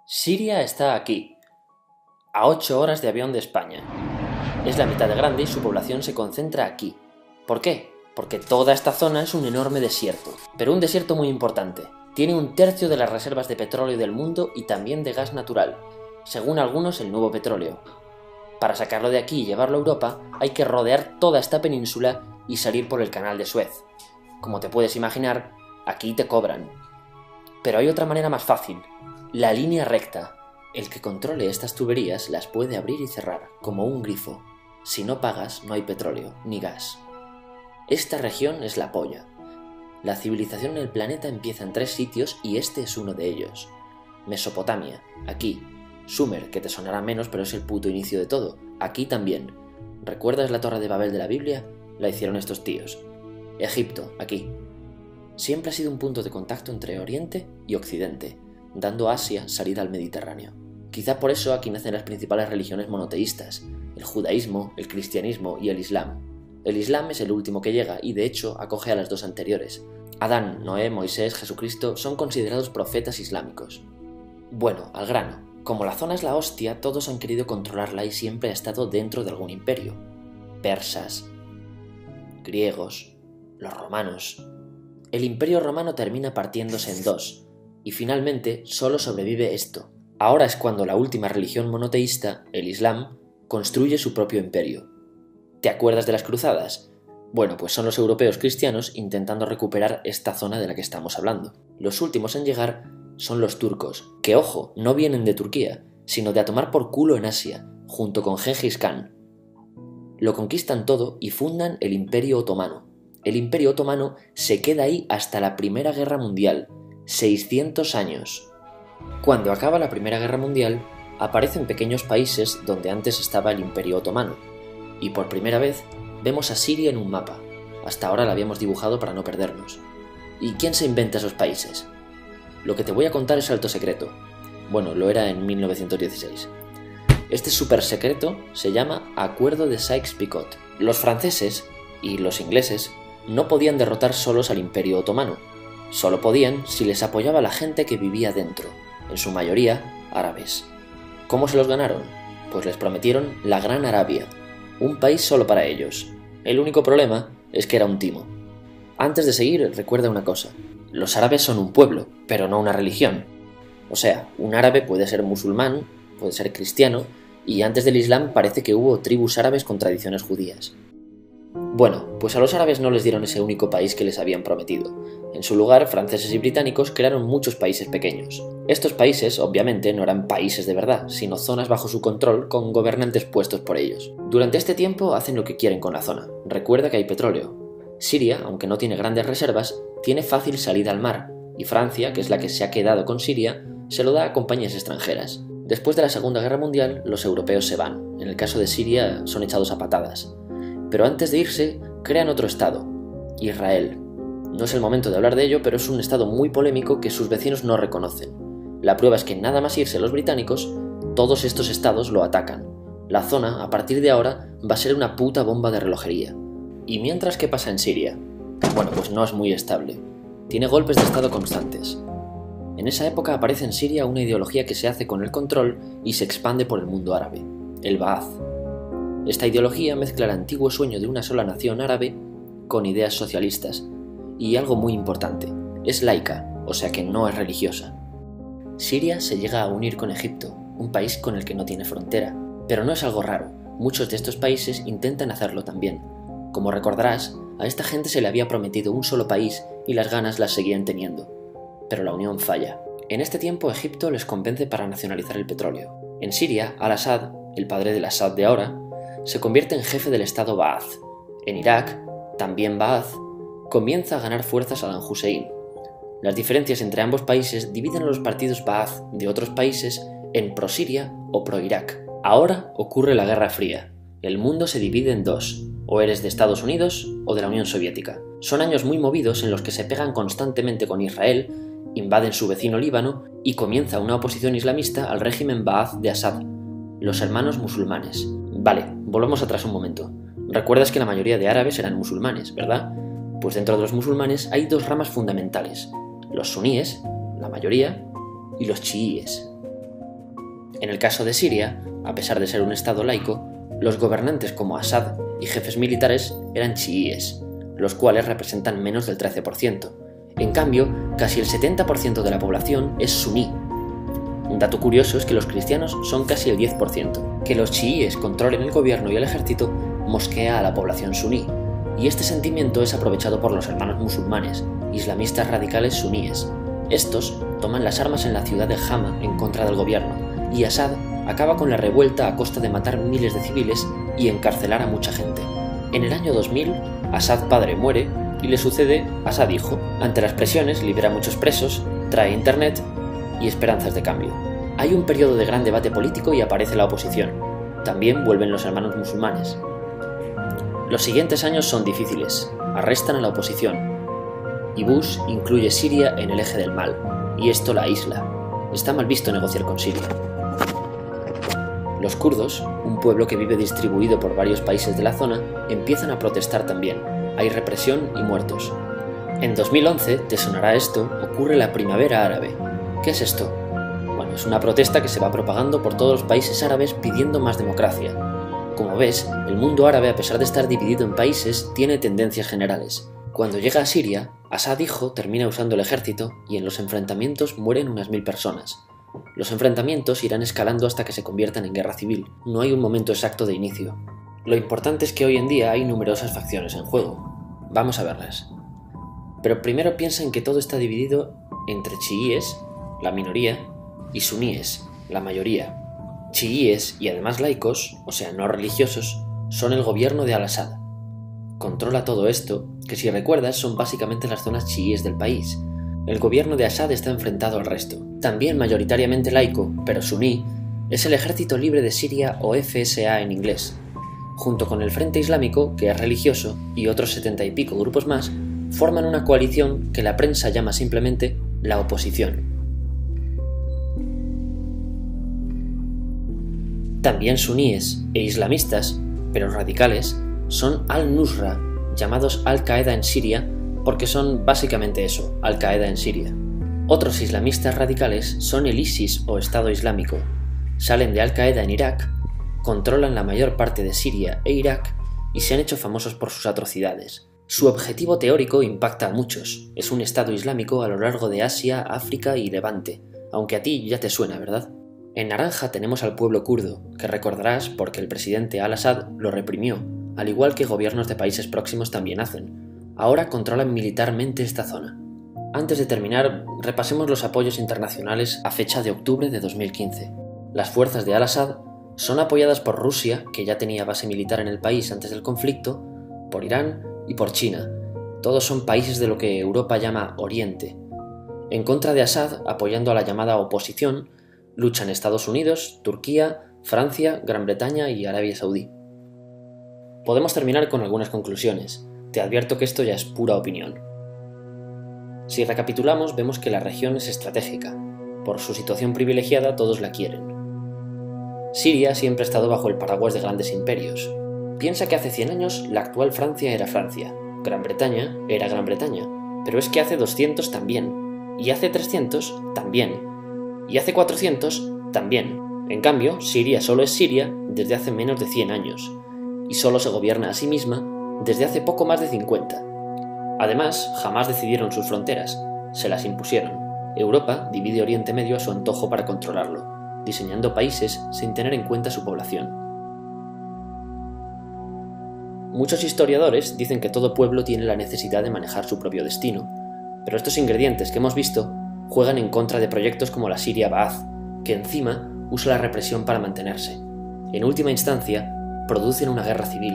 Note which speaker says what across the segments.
Speaker 1: Siria está aquí, a 8 horas de avión de España. Es la mitad de grande y su población se concentra aquí. ¿Por qué? Porque toda esta zona es un enorme desierto, pero un desierto muy importante. Tiene 1/3 de las reservas de petróleo del mundo y también de gas natural, según algunos el nuevo petróleo. Para sacarlo de aquí y llevarlo a Europa, hay que rodear toda esta península y salir por el canal de Suez. Como te puedes imaginar, aquí te cobran. Pero hay otra manera más fácil, la línea recta. El que controle estas tuberías las puede abrir y cerrar, como un grifo. Si no pagas, no hay petróleo, ni gas. Esta región es la polla. La civilización en el planeta empieza en 3 sitios y este es uno de ellos. Mesopotamia, aquí. Sumer, que te sonará menos, pero es el puto inicio de todo. Aquí también. ¿Recuerdas la Torre de Babel de la Biblia? La hicieron estos tíos. Egipto, aquí. Siempre ha sido un punto de contacto entre Oriente y Occidente, dando a Asia salida al Mediterráneo. Quizá por eso aquí nacen las principales religiones monoteístas, el judaísmo, el cristianismo y el islam. El islam es el último que llega y de hecho acoge a las 2 anteriores. Adán, Noé, Moisés, Jesucristo son considerados profetas islámicos. Bueno, al grano. Como la zona es la hostia, todos han querido controlarla y siempre ha estado dentro de algún imperio. Persas, griegos, los romanos. El imperio romano termina partiéndose en 2, y finalmente solo sobrevive esto. Ahora es cuando la última religión monoteísta, el Islam, construye su propio imperio. ¿Te acuerdas de las cruzadas? Bueno, pues son los europeos cristianos intentando recuperar esta zona de la que estamos hablando. Los últimos en llegar son los turcos, que ojo, no vienen de Turquía, sino de a tomar por culo en Asia, junto con Gengis Khan. Lo conquistan todo y fundan el Imperio Otomano. El Imperio Otomano se queda ahí hasta la Primera Guerra Mundial, 600 años. Cuando acaba la Primera Guerra Mundial, aparecen pequeños países donde antes estaba el Imperio Otomano, y por primera vez vemos a Siria en un mapa. Hasta ahora la habíamos dibujado para no perdernos. ¿Y quién se inventa esos países? Lo que te voy a contar es alto secreto. Bueno, lo era en 1916. Este súper secreto se llama Acuerdo de Sykes-Picot. Los franceses y los ingleses no podían derrotar solos al Imperio Otomano. Solo podían si les apoyaba la gente que vivía dentro, en su mayoría árabes. ¿Cómo se los ganaron? Pues les prometieron la Gran Arabia, un país solo para ellos. El único problema es que era un timo. Antes de seguir, recuerda una cosa. Los árabes son un pueblo, pero no una religión. O sea, un árabe puede ser musulmán, puede ser cristiano, y antes del Islam parece que hubo tribus árabes con tradiciones judías. Bueno, pues a los árabes no les dieron ese único país que les habían prometido. En su lugar, franceses y británicos crearon muchos países pequeños. Estos países, obviamente, no eran países de verdad, sino zonas bajo su control con gobernantes puestos por ellos. Durante este tiempo hacen lo que quieren con la zona. Recuerda que hay petróleo. Siria, aunque no tiene grandes reservas, tiene fácil salida al mar, y Francia, que es la que se ha quedado con Siria, se lo da a compañías extranjeras. Después de la Segunda Guerra Mundial, los europeos se van. En el caso de Siria, son echados a patadas. Pero antes de irse, crean otro estado, Israel. No es el momento de hablar de ello, pero es un estado muy polémico que sus vecinos no reconocen. La prueba es que nada más irse los británicos, todos estos estados lo atacan. La zona, a partir de ahora, va a ser una puta bomba de relojería. ¿Y mientras qué pasa en Siria? Bueno, pues no es muy estable. Tiene golpes de estado constantes. En esa época aparece en Siria una ideología que se hace con el control y se expande por el mundo árabe, el Ba'ath. Esta ideología mezcla el antiguo sueño de una sola nación árabe con ideas socialistas. Y algo muy importante, es laica, o sea que no es religiosa. Siria se llega a unir con Egipto, un país con el que no tiene frontera. Pero no es algo raro, muchos de estos países intentan hacerlo también. Como recordarás, a esta gente se le había prometido un solo país y las ganas las seguían teniendo. Pero la unión falla. En este tiempo Egipto les convence para nacionalizar el petróleo. En Siria, Al-Assad, el padre del Assad de ahora, se convierte en jefe del estado Ba'ath. En Irak, también Ba'ath, comienza a ganar fuerza Saddam Hussein. Las diferencias entre ambos países dividen a los partidos Ba'ath de otros países en pro-Siria o pro-Irak. Ahora ocurre la Guerra Fría. El mundo se divide en 2, o eres de Estados Unidos o de la Unión Soviética. Son años muy movidos en los que se pegan constantemente con Israel, invaden su vecino Líbano y comienza una oposición islamista al régimen Ba'ath de Assad, los hermanos musulmanes. Vale, volvamos atrás un momento. Recuerdas que la mayoría de árabes eran musulmanes, ¿verdad? Pues dentro de los musulmanes hay 2 ramas fundamentales, los suníes, la mayoría, y los chiíes. En el caso de Siria, a pesar de ser un estado laico, los gobernantes como Assad y jefes militares eran chiíes, los cuales representan menos del 13%. En cambio, casi el 70% de la población es suní. Un dato curioso es que los cristianos son casi el 10%. Que los chiíes controlen el gobierno y el ejército mosquea a la población suní, y este sentimiento es aprovechado por los hermanos musulmanes, islamistas radicales suníes. Estos toman las armas en la ciudad de Hama en contra del gobierno, y Assad acaba con la revuelta a costa de matar miles de civiles y encarcelar a mucha gente. En el año 2000, Assad padre muere y le sucede Assad hijo. Ante las presiones libera a muchos presos, trae internet y esperanzas de cambio. Hay un periodo de gran debate político y aparece la oposición. También vuelven los hermanos musulmanes. Los siguientes años son difíciles, arrestan a la oposición, y Bush incluye Siria en el eje del mal, y esto la aísla. Está mal visto negociar con Siria. Los kurdos, un pueblo que vive distribuido por varios países de la zona, empiezan a protestar también. Hay represión y muertos. En 2011, te sonará esto, ocurre la Primavera Árabe. ¿Qué es esto? Bueno, es una protesta que se va propagando por todos los países árabes pidiendo más democracia. Como ves, el mundo árabe, a pesar de estar dividido en países, tiene tendencias generales. Cuando llega a Siria, Assad hijo termina usando el ejército y en los enfrentamientos mueren unas 1000 personas. Los enfrentamientos irán escalando hasta que se conviertan en guerra civil. No hay un momento exacto de inicio. Lo importante es que hoy en día hay numerosas facciones en juego. Vamos a verlas. Pero primero piensa en que todo está dividido entre chiíes, la minoría, y suníes, la mayoría. Chiíes y además laicos, o sea, no religiosos, son el gobierno de Al-Assad. Controla todo esto, que si recuerdas son básicamente las zonas chiíes del país. El gobierno de Assad está enfrentado al resto. También mayoritariamente laico, pero suní, es el Ejército Libre de Siria o FSA en inglés. Junto con el Frente Islámico, que es religioso, y otros 70 y pico grupos más, forman una coalición que la prensa llama simplemente la oposición. También suníes e islamistas, pero radicales, son Al-Nusra, llamados Al-Qaeda en Siria, porque son básicamente eso, Al-Qaeda en Siria. Otros islamistas radicales son el ISIS o Estado Islámico. Salen de Al-Qaeda en Irak, controlan la mayor parte de Siria e Irak y se han hecho famosos por sus atrocidades. Su objetivo teórico impacta a muchos. Es un Estado Islámico a lo largo de Asia, África y Levante, aunque a ti ya te suena, ¿verdad? En naranja tenemos al pueblo kurdo, que recordarás porque el presidente Al-Assad lo reprimió, al igual que gobiernos de países próximos también hacen. Ahora controlan militarmente esta zona. Antes de terminar, repasemos los apoyos internacionales a fecha de octubre de 2015. Las fuerzas de Al-Assad son apoyadas por Rusia, que ya tenía base militar en el país antes del conflicto, por Irán y por China. Todos son países de lo que Europa llama Oriente. En contra de Assad, apoyando a la llamada oposición, luchan Estados Unidos, Turquía, Francia, Gran Bretaña y Arabia Saudí. Podemos terminar con algunas conclusiones. Te advierto que esto ya es pura opinión. Si recapitulamos, vemos que la región es estratégica. Por su situación privilegiada, todos la quieren. Siria siempre ha estado bajo el paraguas de grandes imperios. Piensa que hace 100 años la actual Francia era Francia, Gran Bretaña era Gran Bretaña, pero es que hace 200 también, y hace 300 también, y hace 400 también. En cambio, Siria solo es Siria desde hace menos de 100 años, y solo se gobierna a sí misma desde hace poco más de 50. Además, jamás decidieron sus fronteras, se las impusieron. Europa divide Oriente Medio a su antojo para controlarlo, diseñando países sin tener en cuenta su población. Muchos historiadores dicen que todo pueblo tiene la necesidad de manejar su propio destino, pero estos ingredientes que hemos visto juegan en contra de proyectos como la Siria Ba'ath, que encima usa la represión para mantenerse. En última instancia, producen una guerra civil.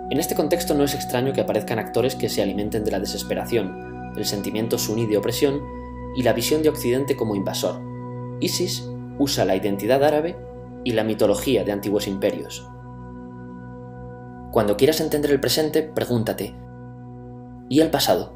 Speaker 1: En este contexto no es extraño que aparezcan actores que se alimenten de la desesperación, el sentimiento suní de opresión y la visión de Occidente como invasor. ISIS usa la identidad árabe y la mitología de antiguos imperios. Cuando quieras entender el presente, pregúntate: ¿y el pasado?